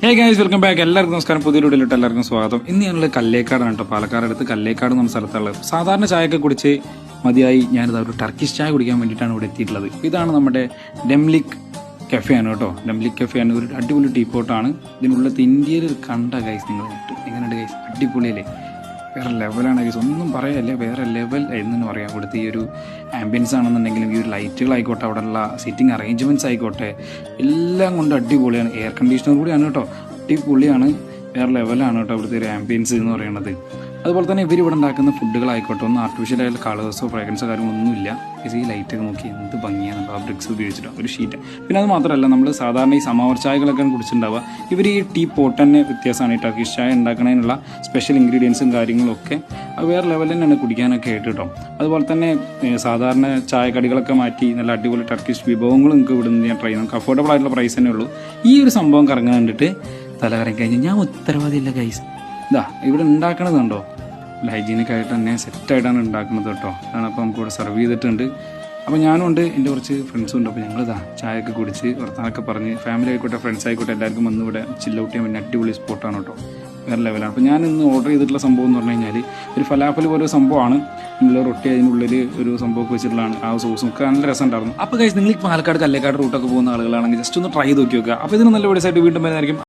Hey guys, welcome back. എല്ലാവർക്കും നമസ്കാരം. പുതിയ വീഡിയോയിലോട്ട് എല്ലാവർക്കും സ്വാഗതം. ഇന്ന് ഞാനുള്ള കല്ലേക്കാടാണ് കേട്ടോ. പാലക്കാട് അടുത്ത് കല്ലേക്കാട് എന്ന സ്ഥലത്തുള്ളത്. സാധാരണ ചായയൊക്കെ കുടിച്ച് മതിയായി ഞാനിത് ഒരു ടർക്കിഷ് ചായ കുടിക്കാൻ വേണ്ടിയിട്ടാണ് ഇവിടെ എത്തിയിട്ടുള്ളത്. ഇതാണ് നമ്മുടെ ഡെംലിക് കഫേ ആണ് കേട്ടോ. ഡെംലിക് കഫേ ആണ്. ഒരു അടിപൊളി ടീ പോട്ടാണ്. ഇതിനുള്ളത് ഇന്ത്യയിൽ കണ്ട ഗൈസ് നിങ്ങൾ എങ്ങനെയുണ്ട് ഗൈസ്? അടിപൊളിയല്ലേ? വേറെ ലെവലാണ് ഗൈസ്, ഒന്നും പറയാല്ലേ, വേറെ ലെവൽ എന്ന് പറയാം. ഇവിടുത്തെ ഈ ഒരു ആംബിയൻസ് ആണെന്നുണ്ടെങ്കിലും ഈ ഒരു ലൈറ്റുകളായിക്കോട്ടെ, അവിടെയുള്ള സിറ്റിംഗ് അറേഞ്ച്മെൻറ്റ്സ് ആയിക്കോട്ടെ, എല്ലാം കൊണ്ട് അടിപൊളിയാണ്. എയർ കണ്ടീഷണർ കൂടിയാണ് കേട്ടോ. അടിപൊളിയാണ്, വേറെ ലെവലാണ് കേട്ടോ ഇവിടുത്തെ ഒരു ആംബിയൻസ് എന്ന് പറയുന്നത്. അതുപോലെ തന്നെ ഇവരിവിടെ ഉണ്ടാക്കുന്ന ഫുഡുകളായിക്കോട്ടെ, ഒന്നും ആർട്ടിഫിഷ്യലായിട്ടുള്ള കളേഴ്സോ ഫ്രാഗ്രൻസോ കാര്യങ്ങളൊന്നുമില്ല. ഈ ലൈറ്റൊക്കെ നോക്കി എന്ത് ഭംഗിയാണ് ആ ബ്രിക്സ് ഉപയോഗിച്ചിട്ട് ഒരു ഷീറ്റ്. പിന്നെ അത് മാത്രമല്ല, നമ്മൾ സാധാരണ ഈ സമാവർ ചായകളൊക്കെ കുടിച്ചിട്ടുണ്ടാവുക. ഇവർ ഈ ടീ പോട്ട് തന്നെ വ്യത്യാസമാണ്. ഈ ടർക്കിഷ് ചായ ഉണ്ടാക്കുന്നതിനുള്ള സ്പെഷ്യൽ ഇൻഗ്രീഡിയൻസും കാര്യങ്ങളൊക്കെ അത് വേറെ ലെവലിൽ തന്നെയാണ് കുടിക്കാനൊക്കെ ആയിട്ട് കേട്ടോ. അതുപോലെ തന്നെ സാധാരണ ചായക്കടികളൊക്കെ മാറ്റി നല്ല അടിപൊളി ടർക്കിഷ് വിഭവങ്ങൾ നിങ്ങൾക്ക് ഇവിടുന്ന് ഞാൻ ട്രൈ നമുക്ക് അഫോർഡബിൾ ആയിട്ടുള്ള പ്രൈസ് തന്നെ ഉള്ളൂ. ഈ ഒരു സംഭവം കറങ്ങാൻ കണ്ടിട്ട് തലകറങ്ങി കഴിഞ്ഞാൽ ഞാൻ ഉത്തരവാദിയില്ല ഗൈസ്. ഇതാ ഇവിടെ ഉണ്ടാക്കണത് കണ്ടോ, ഹൈജീനിക് ആയിട്ട് തന്നെ സെറ്റായിട്ടാണ് ഉണ്ടാക്കുന്നത് കേട്ടോ. അതാണ് അപ്പോൾ നമുക്ക് ഇവിടെ സെർവ് ചെയ്തിട്ടുണ്ട്. അപ്പോൾ ഞാനും ഉണ്ട്, എൻ്റെ കുറച്ച് ഫ്രണ്ട്സും ഉണ്ട്. അപ്പോൾ ഞങ്ങളിതാ ചായയൊക്കെ കുടിച്ച് വർത്താനൊക്കെ പറഞ്ഞ് ഫാമിലി ആയിക്കോട്ടെ ഫ്രണ്ട്സ് ആയിക്കോട്ടെ എല്ലാവർക്കും വന്ന് ഇവിടെ ചില്ല് ഔട്ട് ചെയ്യാൻ വേണ്ടി അടിപൊളി സ്പോട്ടാണ് കേട്ടോ. വേറെ ലെവലാണ്. അപ്പോൾ ഞാൻ ഇന്ന് ഓർഡർ ചെയ്തിട്ടുള്ള സംഭവം എന്ന് പറഞ്ഞു കഴിഞ്ഞാൽ ഒരു ഫലാഫൽ പോലെ സംഭവമാണ്. നല്ല റൊട്ടി അതിനുള്ളിൽ ഒരു സംഭവമൊക്കെ വെച്ചിട്ടുള്ളതാണ്. ആ സോസും ഒക്കെ നല്ല രസം ഉണ്ടായിരുന്നു. അപ്പോൾ ഗൈസ്, നിങ്ങൾ പാലക്കാട് കല്ലേക്കാട് റൂട്ടൊക്കെ പോകുന്ന ആളുകളാണെങ്കിൽ ജസ്റ്റ് ഒന്ന് ട്രൈ ചെയ്ത് നോക്കി നോക്കുക. അപ്പോൾ ഇതിന് നല്ല വീഡിയോസ് ആയിട്ട് വീണ്ടും വരുന്നതായിരിക്കും.